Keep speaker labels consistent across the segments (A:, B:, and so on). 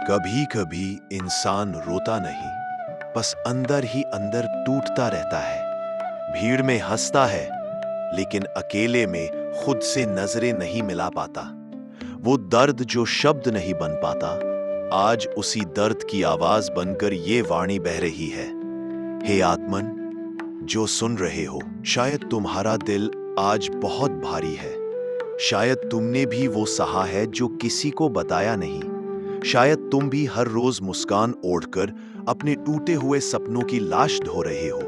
A: कभी कभी इंसान रोता नहीं, बस अंदर ही अंदर टूटता रहता है। भीड़ में हंसता है, लेकिन अकेले में खुद से नजरें नहीं मिला पाता। वो दर्द जो शब्द नहीं बन पाता, आज उसी दर्द की आवाज बनकर ये वाणी बह रही है। हे आत्मन, जो सुन रहे हो, शायद तुम्हारा दिल आज बहुत भारी है। शायद तुमने भी वो सहा है जो किसी को बताया नहीं। शायद तुम भी हर रोज मुस्कान ओढ़कर अपने टूटे हुए सपनों की लाश ढो रहे हो।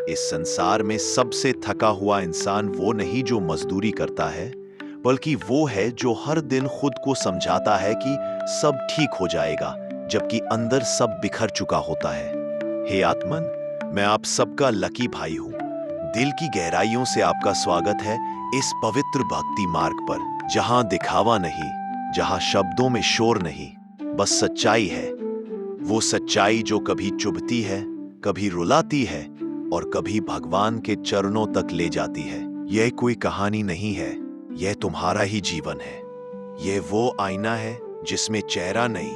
A: इस संसार में सबसे थका हुआ इंसान वो नहीं जो मजदूरी करता है, बल्कि वो है जो हर दिन खुद को समझाता है कि सब ठीक हो जाएगा, जबकि अंदर सब बिखर चुका होता है। हे आत्मन, मैं आप सबका लकी भाई हूं। दिल की गहराइयों से आपका स्वागत है इस पवित्र भक्ति मार्ग पर, जहां दिखावा नहीं, जहां शब्दों में शोर नहीं, बस सच्चाई है। वो सच्चाई जो कभी चुभती है, कभी रुलाती है और कभी भगवान के चरणों तक ले जाती है। यह कोई कहानी नहीं है, यह तुम्हारा ही जीवन है। यह वो आईना है जिसमें चेहरा नहीं,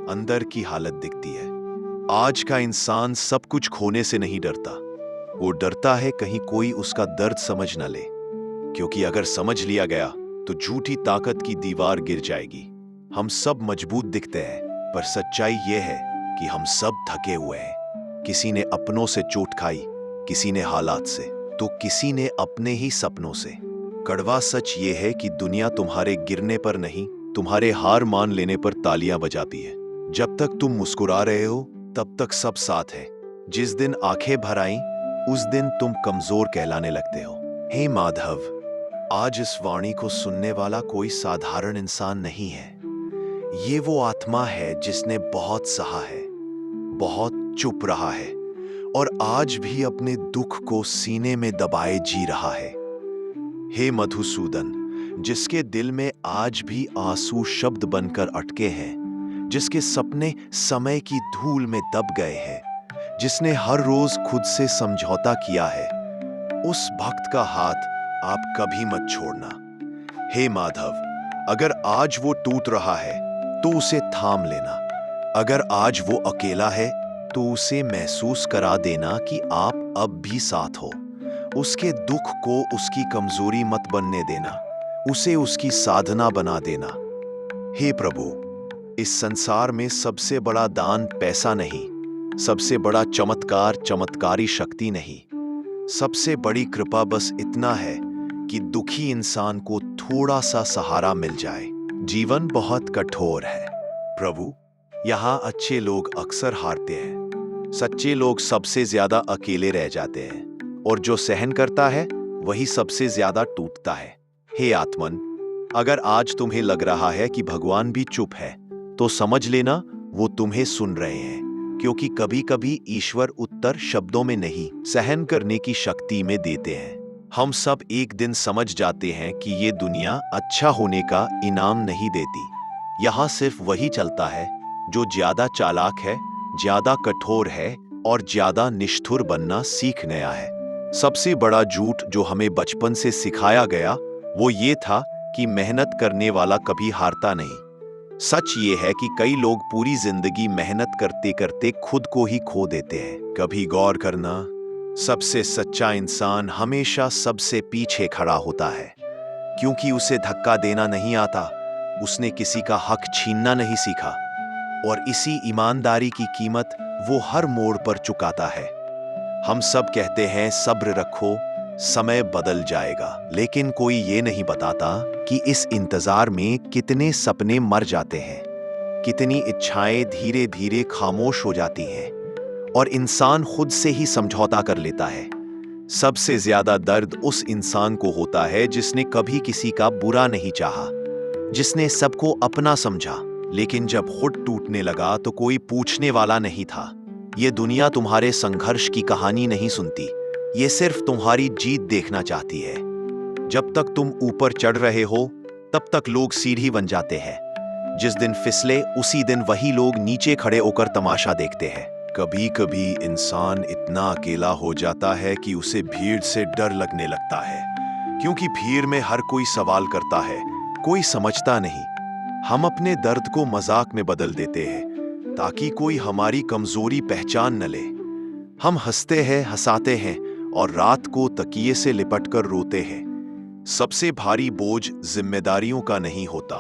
A: अंदर की हालत दिखती है। आज का इंसान सब कुछ खोने से नहीं डरता, वो डरता है कहीं कोई उसका दर्द समझ न ले, क्योंकि अगर समझ लिया गया तो झूठी ताकत की दीवार गिर जाएगी। हम सब मजबूत दिखते हैं, पर सच्चाई यह है कि हम सब थके हुए हैं। किसी ने अपनों से चोट खाई, किसी ने हालात से, तो किसी ने अपने ही सपनों से। कड़वा सच ये है कि दुनिया तुम्हारे गिरने पर नहीं, तुम्हारे हार मान लेने पर तालियां बजाती है। जब तक तुम मुस्कुरा रहे हो, तब तक सब साथ है। जिस दिन आंखें भर आईं, उस दिन तुम कमजोर कहलाने लगते हो। हे माधव, आज इस वाणी को सुनने वाला कोई साधारण इंसान नहीं है। ये वो आत्मा है जिसने बहुत सहा है, बहुत चुप रहा है और आज भी अपने दुख को सीने में दबाए जी रहा है। हे मधुसूदन, जिसके दिल में आज भी आंसू शब्द बनकर अटके हैं, जिसके सपने समय की धूल में दब गए हैं, जिसने हर रोज खुद से समझौता किया है, उस भक्त का हाथ आप कभी मत छोड़ना। हे माधव, अगर आज वो टूट रहा है तो उसे थाम लेना। अगर आज वो अकेला है तो उसे महसूस करा देना कि आप अब भी साथ हो। उसके दुख को उसकी कमजोरी मत बनने देना, उसे उसकी साधना बना देना। हे प्रभु, इस संसार में सबसे बड़ा दान पैसा नहीं, सबसे बड़ा चमत्कार चमत्कारी शक्ति नहीं, सबसे बड़ी कृपा बस इतना है कि दुखी इंसान को थोड़ा सा सहारा मिल जाए। जीवन बहुत कठोर है प्रभु, यहाँ अच्छे लोग अक्सर हारते हैं, सच्चे लोग सबसे ज्यादा अकेले रह जाते हैं, और जो सहन करता है वही सबसे ज्यादा टूटता है। हे आत्मन, अगर आज तुम्हें लग रहा है कि भगवान भी चुप है, तो समझ लेना वो तुम्हें सुन रहे हैं, क्योंकि कभी कभी ईश्वर उत्तर शब्दों में नहीं, सहन करने की शक्ति में देते हैं। हम सब एक दिन समझ जाते हैं कि ये दुनिया अच्छा होने का इनाम नहीं देती। यहाँ सिर्फ वही चलता है जो ज्यादा चालाक है, ज्यादा कठोर है और ज्यादा निष्ठुर बनना सीख गया है। सबसे बड़ा झूठ जो हमें बचपन से सिखाया गया वो ये था कि मेहनत करने वाला कभी हारता नहीं। सच ये है कि कई लोग पूरी जिंदगी मेहनत करते करते खुद को ही खो देते हैं। कभी गौर करना, सबसे सच्चा इंसान हमेशा सबसे पीछे खड़ा होता है, क्योंकि उसे धक्का देना नहीं आता, उसने किसी का हक छीनना नहीं सीखा, और इसी ईमानदारी की कीमत वो हर मोड़ पर चुकाता है। हम सब कहते हैं सब्र रखो, समय बदल जाएगा, लेकिन कोई ये नहीं बताता कि इस इंतजार में कितने सपने मर जाते हैं, कितनी इच्छाएं धीरे धीरे खामोश हो जाती हैं, और इंसान खुद से ही समझौता कर लेता है। सबसे ज्यादा दर्द उस इंसान को होता है जिसने कभी किसी का बुरा नहीं चाहा, जिसने सबको अपना समझा, लेकिन जब खुद टूटने लगा तो कोई पूछने वाला नहीं था। ये दुनिया तुम्हारे संघर्ष की कहानी नहीं सुनती, ये सिर्फ तुम्हारी जीत देखना चाहती है। जब तक तुम ऊपर चढ़ रहे हो, तब तक लोग सीढ़ी बन जाते हैं। जिस दिन फिसले, उसी दिन वही लोग नीचे खड़े होकर तमाशा देखते हैं। कभी कभी इंसान इतना अकेला हो जाता है कि उसे भीड़ से डर लगने लगता है, क्योंकि भीड़ में हर कोई सवाल करता है, कोई समझता नहीं। हम अपने दर्द को मजाक में बदल देते हैं ताकि कोई हमारी कमजोरी पहचान न ले। हम हंसते हैं, हंसाते हैं और रात को तकिए से लिपटकर रोते हैं। सबसे भारी बोझ जिम्मेदारियों का नहीं होता,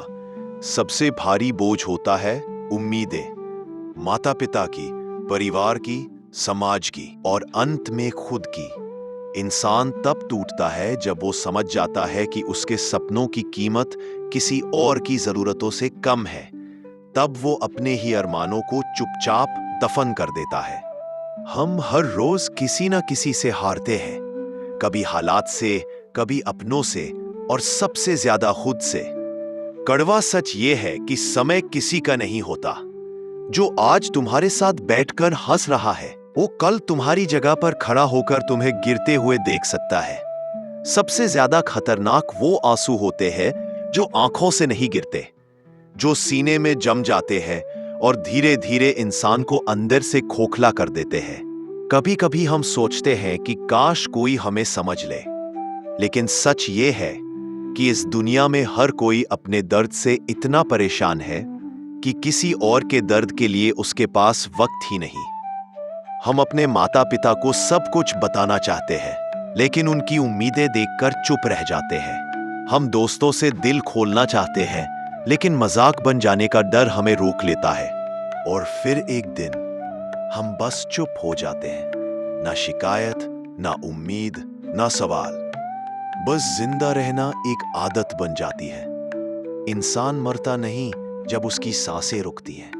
A: सबसे भारी बोझ होता है उम्मीदें, माता पिता की, परिवार की, समाज की और अंत में खुद की। इंसान तब टूटता है जब वो समझ जाता है कि उसके सपनों की कीमत किसी और की जरूरतों से कम है। तब वो अपने ही अरमानों को चुपचाप दफन कर देता है। हम हर रोज किसी न किसी से हारते हैं, कभी हालात से, कभी अपनों से और सबसे ज्यादा खुद से। कड़वा सच ये है कि समय किसी का नहीं होता। जो आज तुम्हारे साथ बैठकर हंस रहा है वो कल तुम्हारी जगह पर खड़ा होकर तुम्हें गिरते हुए देख सकता है। सबसे ज्यादा खतरनाक वो आंसू होते हैं जो आंखों से नहीं गिरते, जो सीने में जम जाते हैं और धीरे धीरे इंसान को अंदर से खोखला कर देते हैं। कभी कभी हम सोचते हैं कि काश कोई हमें समझ ले, लेकिन सच ये है कि इस दुनिया में हर कोई अपने दर्द से इतना परेशान है कि किसी और के दर्द के लिए उसके पास वक्त ही नहीं। हम अपने माता पिता को सब कुछ बताना चाहते हैं, लेकिन उनकी उम्मीदें देखकर चुप रह जाते हैं। हम दोस्तों से दिल खोलना चाहते हैं, लेकिन मजाक बन जाने का डर हमें रोक लेता है। और फिर एक दिन हम बस चुप हो जाते हैं, ना शिकायत, ना उम्मीद, ना सवाल। बस जिंदा रहना एक आदत बन जाती है। इंसान मरता नहीं जब उसकी सांसें रुकती हैं।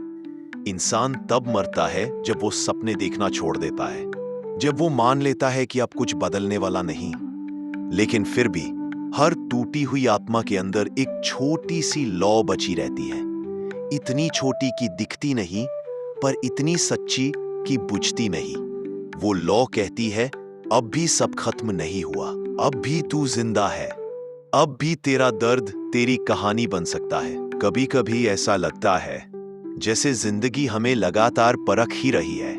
A: इंसान तब मरता है जब वो सपने देखना छोड़ देता है, जब वो मान लेता है कि अब कुछ बदलने वाला नहीं। लेकिन फिर भी हर टूटी हुई आत्मा के अंदर एक छोटी सी लौ बची रहती है, इतनी छोटी कि दिखती नहीं, पर इतनी सच्ची कि बुझती नहीं। वो लौ कहती है, अब भी सब खत्म नहीं हुआ, अब भी तू जिंदा है, अब भी तेरा दर्द तेरी कहानी बन सकता है। कभी कभी ऐसा लगता है जैसे जिंदगी हमें लगातार परख ही रही है।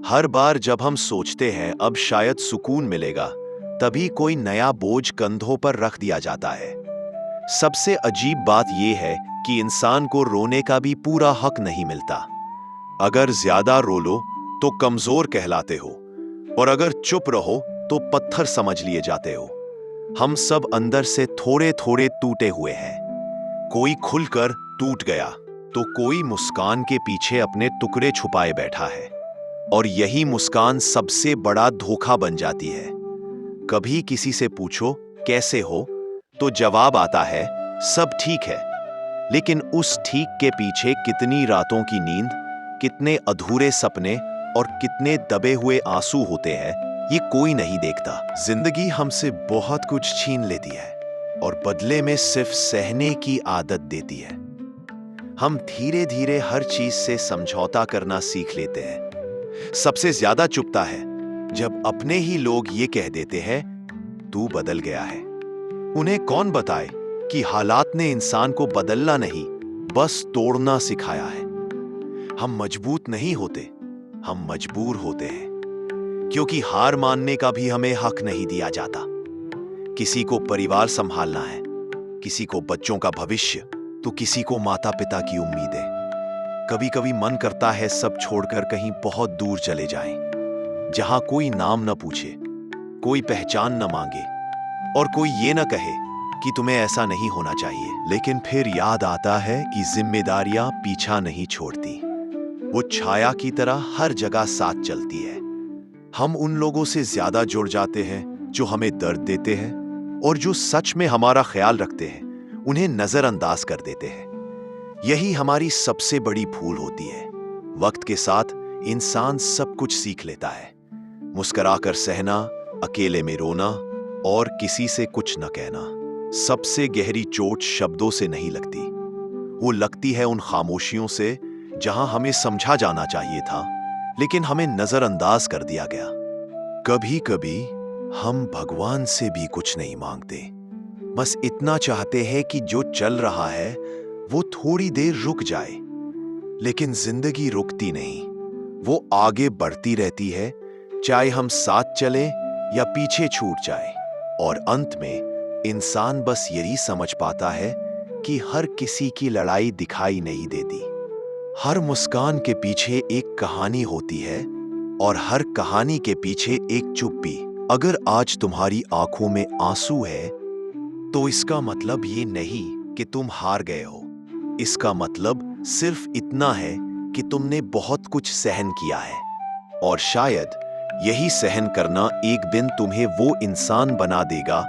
A: हर बार जब हम सोचते हैं अब शायद सुकून मिलेगा, तभी कोई नया बोझ कंधों पर रख दिया जाता है। सबसे अजीब बात यह है कि इंसान को रोने का भी पूरा हक नहीं मिलता। अगर ज्यादा रो लो तो कमजोर कहलाते हो, और अगर चुप रहो तो पत्थर समझ लिए जाते हो। हम सब अंदर से थोड़े थोड़े टूटे हुए हैं। कोई खुलकर टूट गया तो कोई मुस्कान के पीछे अपने टुकड़े छुपाए बैठा है, और यही मुस्कान सबसे बड़ा धोखा बन जाती है। कभी किसी से पूछो कैसे हो तो जवाब आता है सब ठीक है, लेकिन उस ठीक के पीछे कितनी रातों की नींद, कितने अधूरे सपने और कितने दबे हुए आंसू होते हैं, ये कोई नहीं देखता। जिंदगी हमसे बहुत कुछ छीन लेती है और बदले में सिर्फ सहने की आदत देती है। हम धीरे धीरे हर चीज से समझौता करना सीख लेते हैं। सबसे ज्यादा चुभता है जब अपने ही लोग ये कह देते हैं तू बदल गया है। उन्हें कौन बताए कि हालात ने इंसान को बदलना नहीं, बस तोड़ना सिखाया है। हम मजबूत नहीं होते, हम मजबूर होते हैं, क्योंकि हार मानने का भी हमें हक नहीं दिया जाता। किसी को परिवार संभालना है, किसी को बच्चों का भविष्य, तो किसी को माता पिता की उम्मीदें। कभी कभी मन करता है सब छोड़कर कहीं बहुत दूर चले जाएं, जहां कोई नाम न पूछे, कोई पहचान न मांगे और कोई ये न कहे कि तुम्हें ऐसा नहीं होना चाहिए। लेकिन फिर याद आता है कि जिम्मेदारियां पीछा नहीं छोड़ती, वो छाया की तरह हर जगह साथ चलती है। हम उन लोगों से ज्यादा जुड़ जाते हैं जो हमें दर्द देते हैं, और जो सच में हमारा ख्याल रखते हैं उन्हें नजरअंदाज कर देते हैं। यही हमारी सबसे बड़ी भूल होती है। वक्त के साथ इंसान सब कुछ सीख लेता है, मुस्कुराकर सहना, अकेले में रोना और किसी से कुछ न कहना। सबसे गहरी चोट शब्दों से नहीं लगती, वो लगती है उन खामोशियों से जहां हमें समझा जाना चाहिए था, लेकिन हमें नजरअंदाज कर दिया गया। कभी कभी हम भगवान से भी कुछ नहीं मांगते, बस इतना चाहते हैं कि जो चल रहा है वो थोड़ी देर रुक जाए। लेकिन जिंदगी रुकती नहीं, वो आगे बढ़ती रहती है, चाहे हम साथ चले या पीछे छूट जाए। और अंत में इंसान बस यही समझ पाता है कि हर किसी की लड़ाई दिखाई नहीं देती। हर मुस्कान के पीछे एक कहानी होती है और हर कहानी के पीछे एक चुप्पी। अगर आज तुम्हारी आंखों में आंसू है तो इसका मतलब ये नहीं कि तुम हार गए हो। इसका मतलब सिर्फ इतना है कि तुमने बहुत कुछ सहन किया है और शायद यही सहन करना एक दिन तुम्हें वो इंसान बना देगा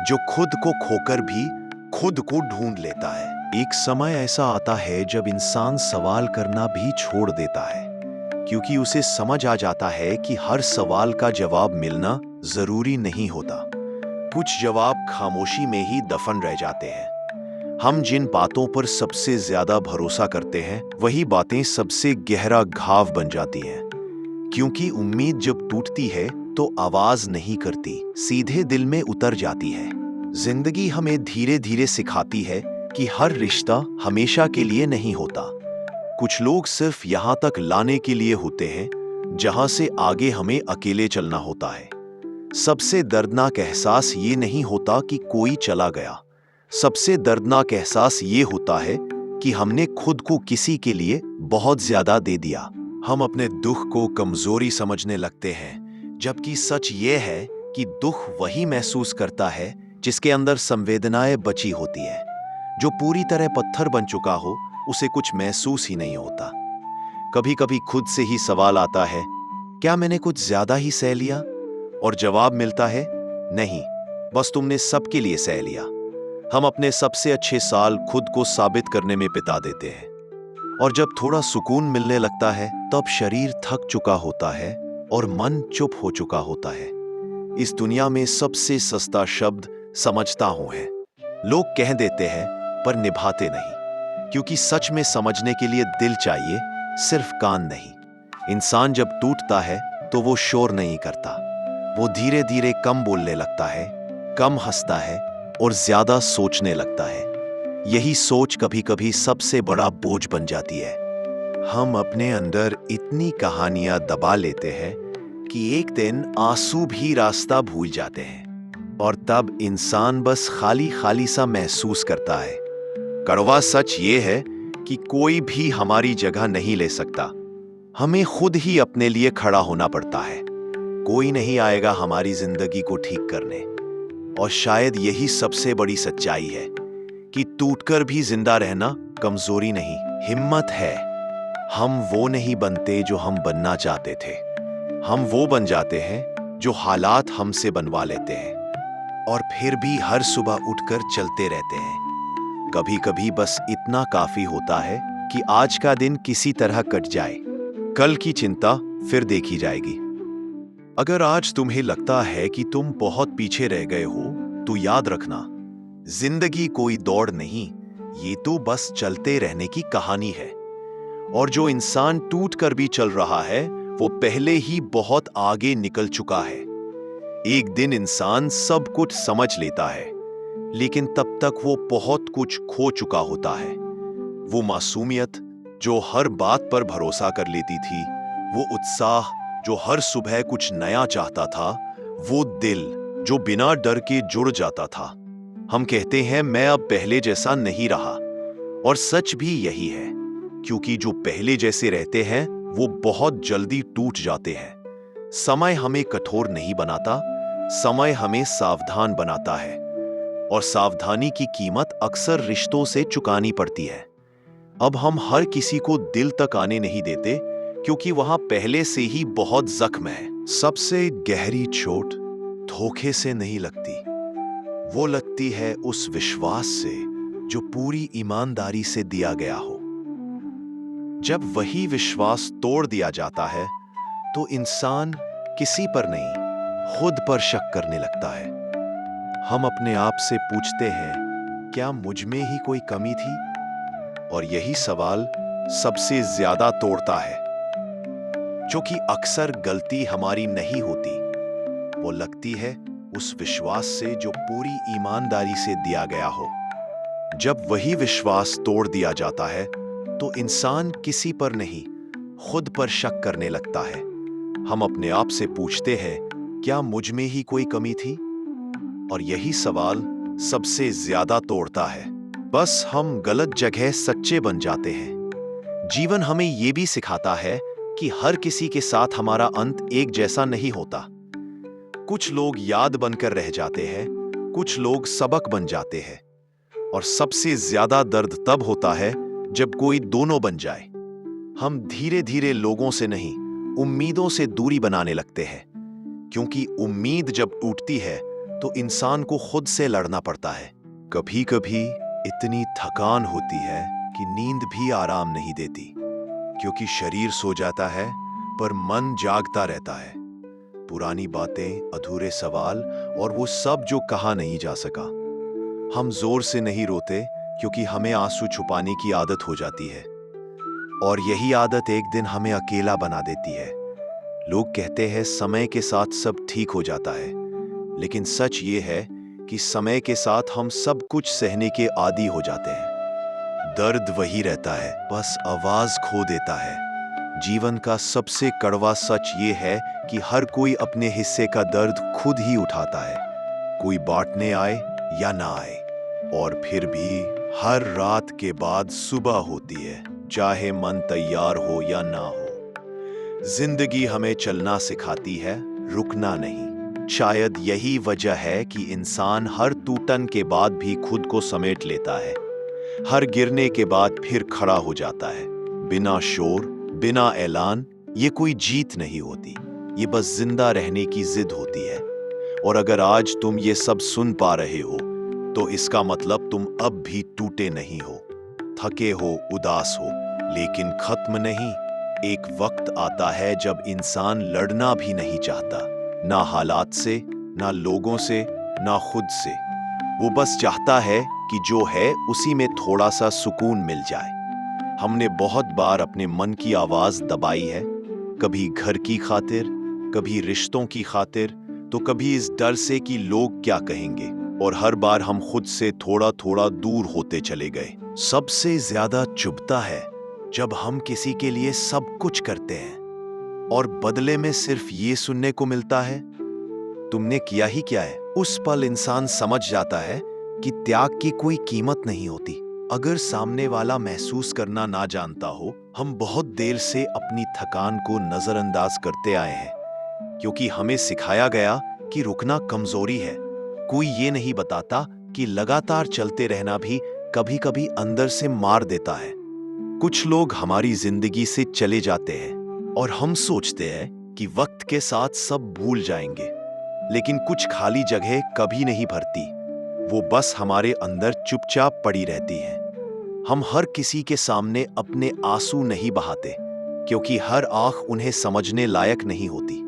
A: जो खुद को खोकर भी खुद को ढूंढ लेता है। एक समय ऐसा आता है जब इंसान सवाल करना भी छोड़ देता है, क्योंकि उसे समझ आ जाता है कि हर सवाल का जवाब मिलना जरूरी नहीं होता। कुछ जवाब खामोशी में ही दफन रह जाते हैं। हम जिन बातों पर सबसे ज्यादा भरोसा करते हैं वही बातें सबसे गहरा घाव बन जाती हैं, क्योंकि उम्मीद जब टूटती है तो आवाज नहीं करती, सीधे दिल में उतर जाती है। जिंदगी हमें धीरे धीरे सिखाती है कि हर रिश्ता हमेशा के लिए नहीं होता। कुछ लोग सिर्फ यहां तक लाने के लिए होते हैं जहां से आगे हमें अकेले चलना होता है। सबसे दर्दनाक एहसास ये नहीं होता कि कोई चला गया, सबसे दर्दनाक एहसास ये होता है कि हमने खुद को किसी के लिए बहुत ज्यादा दे दिया। हम अपने दुख को कमजोरी समझने लगते हैं, जबकि सच ये है कि दुख वही महसूस करता है जिसके अंदर संवेदनाएं बची होती है। जो पूरी तरह पत्थर बन चुका हो उसे कुछ महसूस ही नहीं होता। कभी कभी खुद से ही सवाल आता है, क्या मैंने कुछ ज्यादा ही सह लिया? और जवाब मिलता है, नहीं, बस तुमने सबके लिए सह लिया। हम अपने सबसे अच्छे साल खुद को साबित करने में बिता देते हैं, और जब थोड़ा सुकून मिलने लगता है तब शरीर थक चुका होता है और मन चुप हो चुका होता है। इस दुनिया में सबसे सस्ता शब्द समझता हूं है। लोग कह देते हैं पर निभाते नहीं, क्योंकि सच में समझने के लिए दिल चाहिए, सिर्फ कान नहीं। इंसान जब टूटता है तो वो शोर नहीं करता, वो धीरे धीरे कम बोलने लगता है, कम हंसता है और ज्यादा सोचने लगता है। यही सोच कभी कभी सबसे बड़ा बोझ बन जाती है। हम अपने अंदर इतनी कहानियां दबा लेते हैं कि एक दिन आंसू भी रास्ता भूल जाते हैं, और तब इंसान बस खाली खाली सा महसूस करता है। कड़वा सच ये है कि कोई भी हमारी जगह नहीं ले सकता। हमें खुद ही अपने लिए खड़ा होना पड़ता है। कोई नहीं आएगा हमारी जिंदगी को ठीक करने। और शायद यही सबसे बड़ी सच्चाई है कि टूटकर भी जिंदा रहना कमजोरी नहीं, हिम्मत है। हम वो नहीं बनते जो हम बनना चाहते थे, हम वो बन जाते हैं जो हालात हमसे बनवा लेते हैं, और फिर भी हर सुबह उठकर चलते रहते हैं। कभी कभी बस इतना काफी होता है कि आज का दिन किसी तरह कट जाए, कल की चिंता फिर देखी जाएगी। अगर आज तुम्हें लगता है कि तुम बहुत पीछे रह गए हो तो याद रखना, जिंदगी कोई दौड़ नहीं, ये तो बस चलते रहने की कहानी है। और जो इंसान टूट कर भी चल रहा है वो पहले ही बहुत आगे निकल चुका है। एक दिन इंसान सब कुछ समझ लेता है, लेकिन तब तक वो बहुत कुछ खो चुका होता है। वो मासूमियत जो हर बात पर भरोसा कर लेती थी, वो उत्साह जो हर सुबह कुछ नया चाहता था, वो दिल जो बिना डर के जुड़ जाता था। हम कहते हैं मैं अब पहले जैसा नहीं रहा, और सच भी यही है, क्योंकि जो पहले जैसे रहते हैं वो बहुत जल्दी टूट जाते हैं। समय हमें कठोर नहीं बनाता, समय हमें सावधान बनाता है, और सावधानी की कीमत अक्सर रिश्तों से चुकानी पड़ती है। अब हम हर किसी को दिल तक आने नहीं देते, क्योंकि वहां पहले से ही बहुत जख्म है। सबसे गहरी चोट धोखे से नहीं लगती, वो लगती है उस विश्वास से जो पूरी ईमानदारी से दिया गया हो। जब वही विश्वास तोड़ दिया जाता है तो इंसान किसी पर नहीं, खुद पर शक करने लगता है। हम अपने आप से पूछते हैं, क्या मुझ में ही कोई कमी थी? और यही सवाल सबसे ज्यादा तोड़ता है, क्योंकि अक्सर गलती हमारी नहीं होती, वो लगती है उस विश्वास से जो पूरी ईमानदारी से दिया गया हो। जब वही विश्वास तोड़ दिया जाता है तो इंसान किसी पर नहीं, खुद पर शक करने लगता है। हम अपने आप से पूछते हैं, क्या मुझ में ही कोई कमी थी? और यही सवाल सबसे ज्यादा तोड़ता है। बस हम गलत जगह सच्चे बन जाते हैं। जीवन हमें ये भी सिखाता है कि हर किसी के साथ हमारा अंत एक जैसा नहीं होता। कुछ लोग याद बनकर रह जाते हैं, कुछ लोग सबक बन जाते हैं, और सबसे ज्यादा दर्द तब होता है जब कोई दोनों बन जाए। हम धीरे धीरे लोगों से नहीं, उम्मीदों से दूरी बनाने लगते हैं, क्योंकि उम्मीद जब टूटती है तो इंसान को खुद से लड़ना पड़ता है। कभी कभी इतनी थकान होती है कि नींद भी आराम नहीं देती, क्योंकि शरीर सो जाता है पर मन जागता रहता है। पुरानी बातें, अधूरे सवाल और वो सब जो कहा नहीं जा सका। हम जोर से नहीं रोते क्योंकि हमें आंसू छुपाने की आदत हो जाती है, और यही आदत एक दिन हमें अकेला बना देती है। लोग कहते हैं समय के साथ सब ठीक हो जाता है, लेकिन सच ये है कि समय के साथ हम सब कुछ सहने के आदी हो जाते हैं। दर्द वही रहता है, बस आवाज खो देता है। जीवन का सबसे कड़वा सच ये है कि हर कोई अपने हिस्से का दर्द खुद ही उठाता है, कोई बांटने आए या ना आए। और फिर भी हर रात के बाद सुबह होती है, चाहे मन तैयार हो या ना हो। जिंदगी हमें चलना सिखाती है, रुकना नहीं। शायद यही वजह है कि इंसान हर टूटन के बाद भी खुद को समेट लेता है, हर गिरने के बाद फिर खड़ा हो जाता है। बिना शोर, बिना ऐलान। ये कोई जीत नहीं होती, ये बस जिंदा रहने की जिद होती है। और अगर आज तुम ये सब सुन पा रहे हो तो इसका मतलब तुम अब भी टूटे नहीं हो। थके हो, उदास हो, लेकिन खत्म नहीं। एक वक्त आता है जब इंसान लड़ना भी नहीं चाहता, ना हालात से, ना लोगों से, ना खुद से। वो बस चाहता है कि जो है उसी में थोड़ा सा सुकून मिल जाए। हमने बहुत बार अपने मन की आवाज दबाई है, कभी घर की खातिर, कभी रिश्तों की खातिर, तो कभी इस डर से कि लोग क्या कहेंगे। और हर बार हम खुद से थोड़ा थोड़ा दूर होते चले गए। सबसे ज्यादा चुभता है जब हम किसी के लिए सब कुछ करते हैं और बदले में सिर्फ ये सुनने को मिलता है, तुमने किया ही क्या है। उस पल इंसान समझ जाता है कि त्याग की कोई कीमत नहीं होती। अगर सामने वाला महसूस करना ना जानता हो, हम बहुत देर से अपनी थकान को नजरअंदाज करते आए हैं, क्योंकि हमें सिखाया गया कि रुकना कमजोरी है। कोई ये नहीं बताता कि लगातार चलते रहना भी कभी कभी अंदर से मार देता है। कुछ लोग हमारी जिंदगी से चले जाते हैं और हम सोचते हैं कि वक्त के साथ सब भूल जाएंगे, लेकिन कुछ खाली जगह कभी नहीं भरती, वो बस हमारे अंदर चुपचाप पड़ी रहती हैं। हम हर किसी के सामने अपने आंसू नहीं बहाते, क्योंकि हर आंख उन्हें समझने लायक नहीं होती।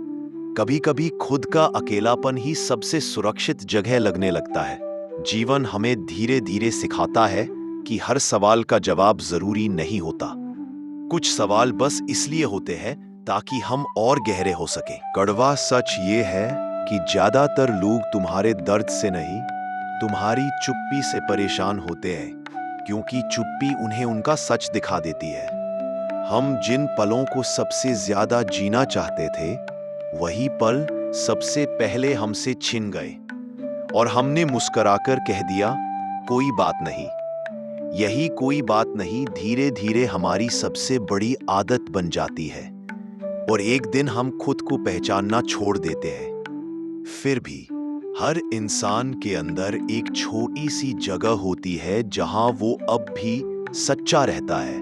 A: कभी कभी खुद का अकेलापन ही सबसे सुरक्षित जगह लगने लगता है। जीवन हमें धीरे धीरे सिखाता है कि हर सवाल का जवाब जरूरी नहीं होता। कुछ सवाल बस इसलिए होते हैं ताकि हम और गहरे हो सके। कड़वा सच ये है कि ज्यादातर लोग तुम्हारे दर्द से नहीं, तुम्हारी चुप्पी से परेशान होते हैं, क्योंकि चुप्पी उन्हें उनका सच दिखा देती है। हम जिन पलों को सबसे ज्यादा जीना चाहते थे, वही पल सबसे पहले हमसे छिन गए, और हमने मुस्कुराकर कह दिया, कोई बात नहीं। यही कोई बात नहीं धीरे धीरे हमारी सबसे बड़ी आदत बन जाती है, और एक दिन हम खुद को पहचानना छोड़ देते हैं। फिर भी हर इंसान के अंदर एक छोटी सी जगह होती है जहां वो अब भी सच्चा रहता है,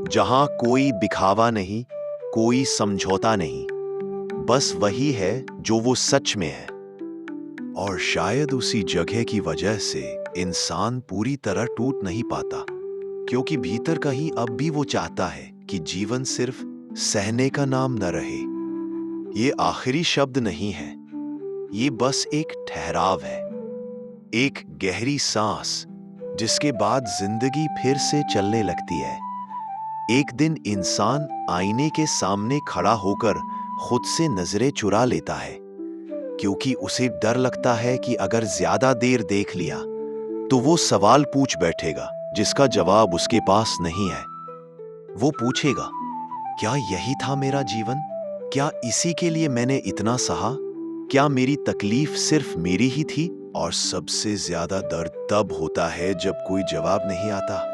A: जहां कोई दिखावा नहीं, कोई समझौता नहीं, बस वही है जो वो सच में है। और शायद उसी जगह की वजह से इंसान पूरी तरह टूट नहीं पाता, क्योंकि भीतर कहीं अब भी वो चाहता है कि जीवन सिर्फ सहने का नाम न रहे। ये आखिरी शब्द नहीं है, ये बस एक ठहराव है, एक गहरी सांस, जिसके बाद जिंदगी फिर से चलने लगती है। एक दिन इंसान आईने के सामने खड़ा होकर खुद से नजरें चुरा लेता है, क्योंकि उसे डर लगता है कि अगर ज्यादा देर देख लिया तो वो सवाल पूछ बैठेगा जिसका जवाब उसके पास नहीं है। वो पूछेगा, क्या यही था मेरा जीवन? क्या इसी के लिए मैंने इतना सहा? क्या मेरी तकलीफ सिर्फ मेरी ही थी और सबसे ज्यादा दर्द तब होता है जब कोई जवाब नहीं आता।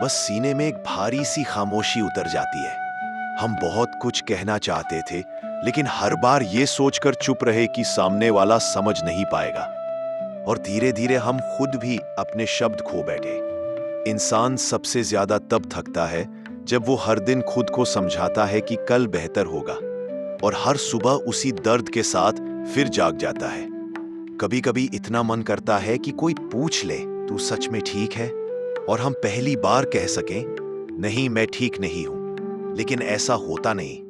A: बस सीने में एक भारी सी खामोशी उतर जाती है। हम बहुत कुछ कहना चाहते थे, लेकिन हर बार ये सोचकर चुप रहे कि सामने वाला समझ नहीं पाएगा। और धीरे धीरे हम खुद भी अपने शब्द खो बैठे। इंसान सबसे ज्यादा तब थकता है जब वो हर दिन खुद को समझाता है कि कल बेहतर होगा, और हर सुबह उसी दर्द के साथ फिर जाग जाता है। कभी कभी इतना मन करता है कि कोई पूछ ले, तू सच में ठीक है? और हम पहली बार कह सकें, नहीं, मैं ठीक नहीं हूं। लेकिन ऐसा होता नहीं,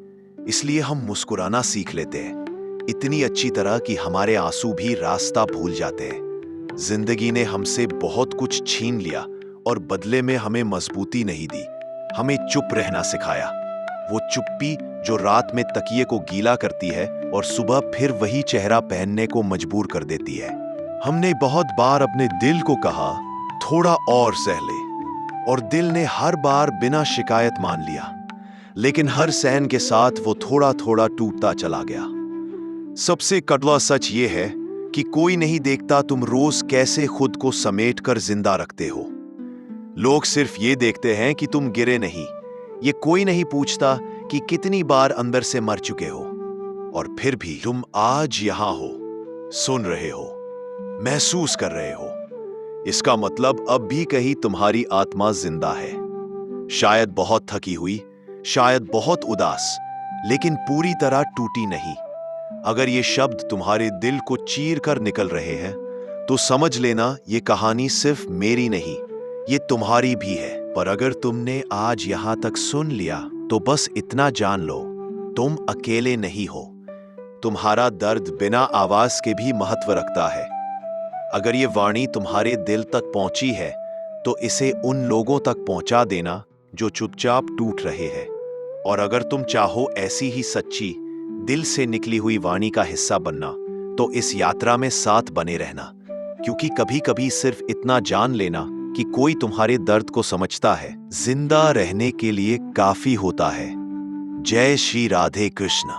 A: इसलिए हम मुस्कुराना सीख लेते हैं, इतनी अच्छी तरह कि हमारे आंसू भी रास्ता भूल जाते हैं। जिंदगी ने हमसे बहुत कुछ छीन लिया और बदले में हमें मजबूती नहीं दी, हमें चुप रहना सिखाया। वो चुप्पी जो रात में तकिए को गीला करती है और सुबह फिर वही चेहरा पहनने को मजबूर कर देती है। हमने बहुत बार अपने दिल को कहा, थोड़ा और सह ले, और दिल ने हर बार बिना शिकायत मान लिया। लेकिन हर सहन के साथ वो थोड़ा थोड़ा टूटता चला गया। सबसे कड़वा सच ये है कि कोई नहीं देखता तुम रोज कैसे खुद को समेट कर जिंदा रखते हो। लोग सिर्फ ये देखते हैं कि तुम गिरे नहीं। ये कोई नहीं पूछता कि कितनी बार अंदर से मर चुके हो। और फिर भी तुम आज यहां हो, सुन रहे हो, महसूस कर रहे हो। इसका मतलब अब भी कहीं तुम्हारी आत्मा जिंदा है। शायद बहुत थकी हुई, शायद बहुत उदास, लेकिन पूरी तरह टूटी नहीं। अगर ये शब्द तुम्हारे दिल को चीर कर निकल रहे हैं, तो समझ लेना ये कहानी सिर्फ मेरी नहीं, ये तुम्हारी भी है। पर अगर तुमने आज यहां तक सुन लिया, तो बस इतना जान लो, तुम अकेले नहीं हो। तुम्हारा दर्द बिना आवाज के भी महत्व रखता है। अगर ये वाणी तुम्हारे दिल तक पहुंची है, तो इसे उन लोगों तक पहुंचा देना जो चुपचाप टूट रहे हैं। और अगर तुम चाहो ऐसी ही सच्ची, दिल से निकली हुई वाणी का हिस्सा बनना, तो इस यात्रा में साथ बने रहना। क्योंकि कभी कभी सिर्फ इतना जान लेना कि कोई तुम्हारे दर्द को समझता है, जिंदा रहने के लिए काफी होता है। जय श्री राधे कृष्ण।